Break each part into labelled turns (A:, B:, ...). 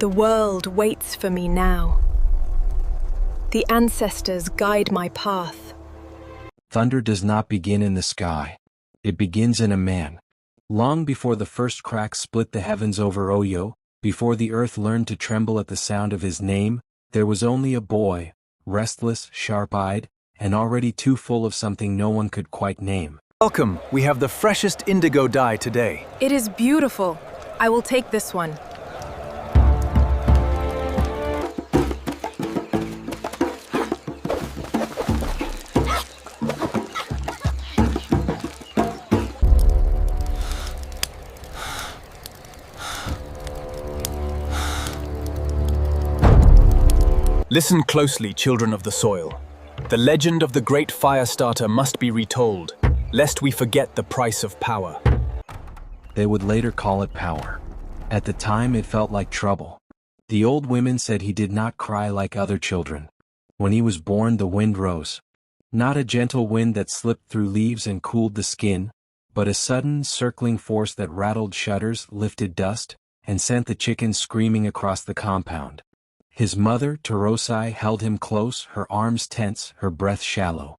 A: The world waits for me now. The ancestors guide my path.
B: Thunder does not begin in the sky. It begins in a man. Long before the first crack split the heavens over Oyo, before the earth learned to tremble at the sound of his name, there was only a boy, restless, sharp-eyed, and already too full of something no one could quite name.
C: Welcome. We have the freshest indigo dye today.
A: It is beautiful. I will take this one.
C: Listen closely, children of the soil. The legend of the great fire starter must be retold, lest we forget the price of power.
B: They would later call it power. At the time it felt like trouble. The old women said he did not cry like other children. When he was born the wind rose. Not a gentle wind that slipped through leaves and cooled the skin, but a sudden, circling force that rattled shutters, lifted dust, and sent the chickens screaming across the compound. His mother, Torosai, held him close, her arms tense, her breath shallow.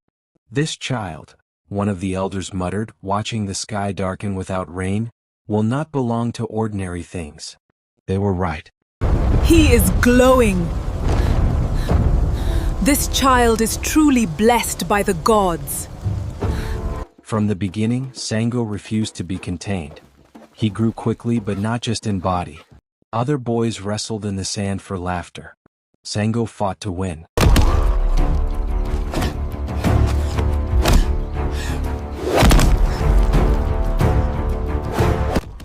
B: "This child," one of the elders muttered, watching the sky darken without rain, "will not belong to ordinary things." They were right.
A: He is glowing. This child is truly blessed by the gods.
B: From the beginning, Sango refused to be contained. He grew quickly, but not just in body. Other boys wrestled in the sand for laughter. Sango fought to win.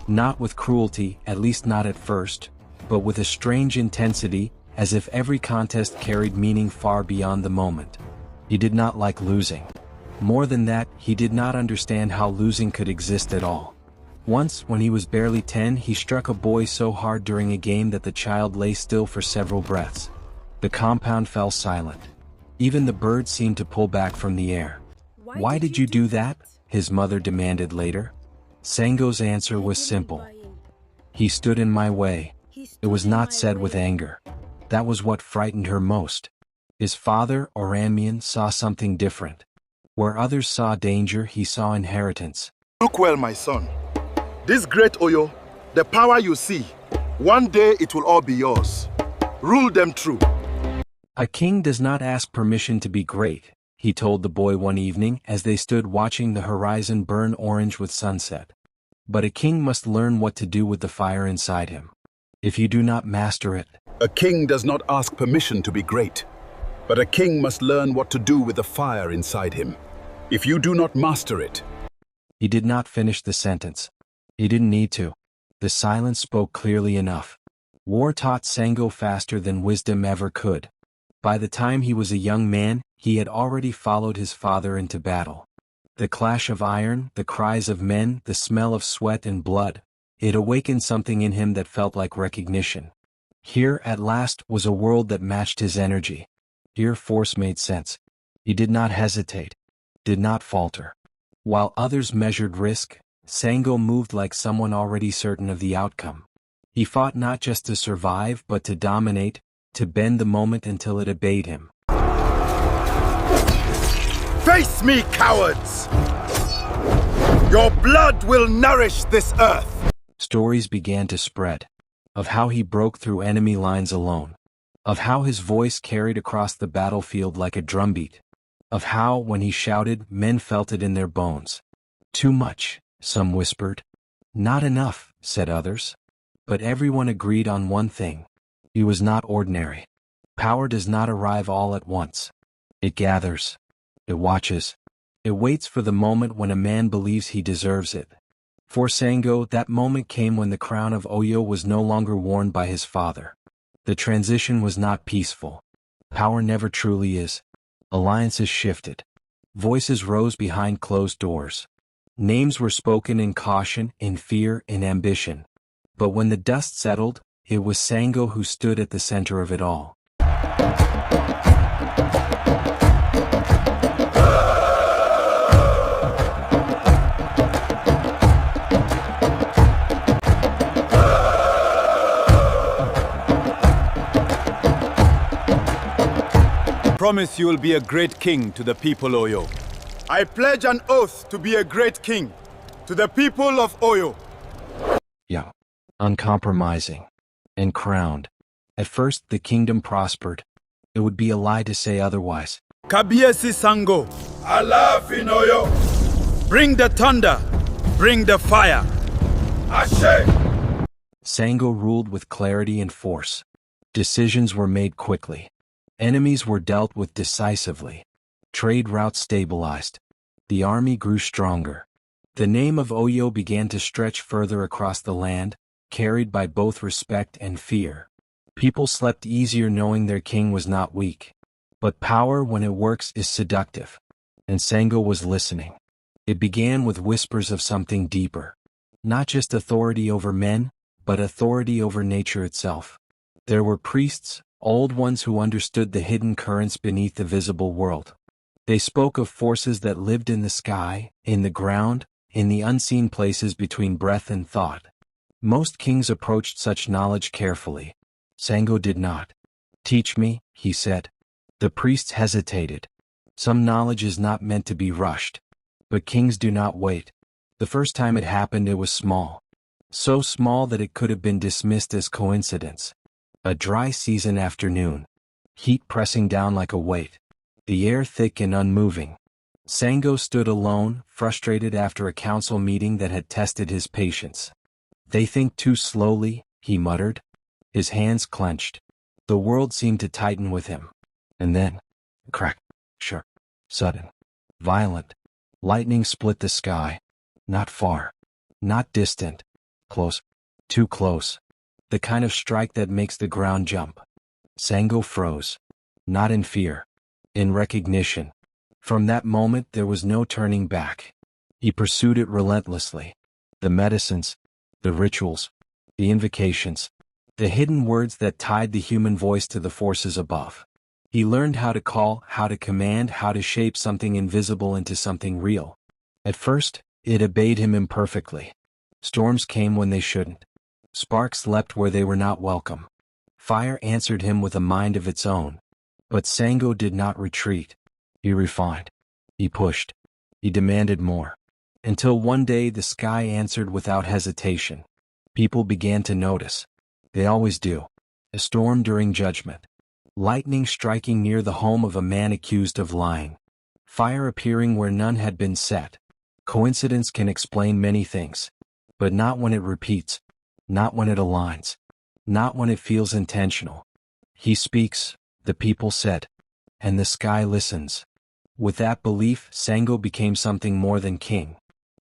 B: Not with cruelty, at least not at first, but with a strange intensity, as if every contest carried meaning far beyond the moment. He did not like losing. More than that, he did not understand how losing could exist at all. Once, when he was barely 10, he struck a boy so hard during a game that the child lay still for several breaths. The compound fell silent. Even the birds seemed to pull back from the air. "Why did you do that?" his mother demanded later. Sango's answer was simple. "He stood in my way." It was not said with anger. That was what frightened her most. His father, Oramian, saw something different. Where others saw danger, he saw inheritance.
D: Look well, my son. This great Oyo, the power you see, one day it will all be yours. Rule them true.
B: "A king does not ask permission to be great," he told the boy one evening as they stood watching the horizon burn orange with sunset. "But a king must learn what to do with the fire inside him. If you do not master it..."
E: A king does not ask permission to be great, but a king must learn what to do with the fire inside him. If you do not master it...
B: He did not finish the sentence. He didn't need to. The silence spoke clearly enough. War taught Sango faster than wisdom ever could. By the time he was a young man, he had already followed his father into battle. The clash of iron, the cries of men, the smell of sweat and blood, it awakened something in him that felt like recognition. Here, at last, was a world that matched his energy. Here force made sense. He did not hesitate, did not falter. While others measured risk, Sango moved like someone already certain of the outcome. He fought not just to survive but to dominate, to bend the moment until it obeyed him.
D: Face me, cowards! Your blood will nourish this earth!
B: Stories began to spread. Of how he broke through enemy lines alone. Of how his voice carried across the battlefield like a drumbeat. Of how, when he shouted, men felt it in their bones. Too much, some whispered. Not enough, said others. But everyone agreed on one thing. He was not ordinary. Power does not arrive all at once. It gathers. It watches. It waits for the moment when a man believes he deserves it. For Sango, that moment came when the crown of Oyo was no longer worn by his father. The transition was not peaceful. Power never truly is. Alliances shifted. Voices rose behind closed doors. Names were spoken in caution, in fear, in ambition. But when the dust settled, it was Sango who stood at the center of it all.
C: promise you will be a great king to the people, Oyo.
F: I pledge an oath to be a great king to the people of Oyo.
B: Yeah, uncompromising and crowned. At first, the kingdom prospered. It would be a lie to say otherwise.
F: Kabiesi Sango,
D: Alaafin Oyo.
F: bring the thunder, bring the fire.
D: Ashe.
B: Sango ruled with clarity and force. Decisions were made quickly. Enemies were dealt with decisively. Trade routes stabilized. The army grew stronger. The name of Oyo began to stretch further across the land, carried by both respect and fear. People slept easier knowing their king was not weak. But power, when it works, is seductive. And Sango was listening. It began with whispers of something deeper. Not just authority over men, but authority over nature itself. There were priests, old ones who understood the hidden currents beneath the visible world. They spoke of forces that lived in the sky, in the ground, in the unseen places between breath and thought. Most kings approached such knowledge carefully. Sango did not. "Teach me," he said. The priests hesitated. Some knowledge is not meant to be rushed. But kings do not wait. The first time it happened, it was small. So small that it could have been dismissed as coincidence. A dry season afternoon. Heat pressing down like a weight. The air thick and unmoving. Sango stood alone, frustrated after a council meeting that had tested his patience. "They think too slowly," he muttered. His hands clenched. The world seemed to tighten with him. And then, crack, sharp, sudden, violent. Lightning split the sky. Not far. Not distant. Close. Too close. The kind of strike that makes the ground jump. Sango froze. Not in fear. In recognition. From that moment there was no turning back. He pursued it relentlessly. The medicines, the rituals, the invocations, the hidden words that tied the human voice to the forces above. He learned how to call, how to command, how to shape something invisible into something real. At first, it obeyed him imperfectly. Storms came when they shouldn't. Sparks leapt where they were not welcome. Fire answered him with a mind of its own. But Sango did not retreat. He refined. He pushed. He demanded more. Until one day the sky answered without hesitation. People began to notice. They always do. A storm during judgment. Lightning striking near the home of a man accused of lying. Fire appearing where none had been set. Coincidence can explain many things. But not when it repeats. Not when it aligns. Not when it feels intentional. He speaks, the people said. And the sky listens. With that belief, Sango became something more than king.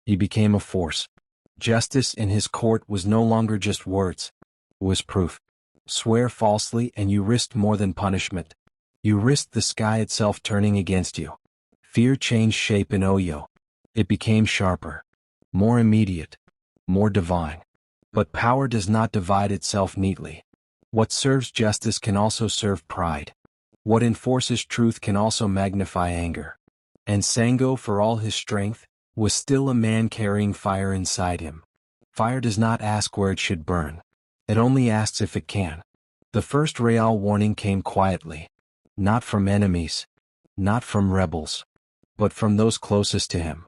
B: He became a force. Justice in his court was no longer just words. It was proof. Swear falsely and you risked more than punishment. You risked the sky itself turning against you. Fear changed shape in Oyo. It became sharper. More immediate. More divine. But power does not divide itself neatly. What serves justice can also serve pride. What enforces truth can also magnify anger. And Sango, for all his strength, was still a man carrying fire inside him. Fire does not ask where it should burn. It only asks if it can. The first real warning came quietly. Not from enemies. Not from rebels. But from those closest to him.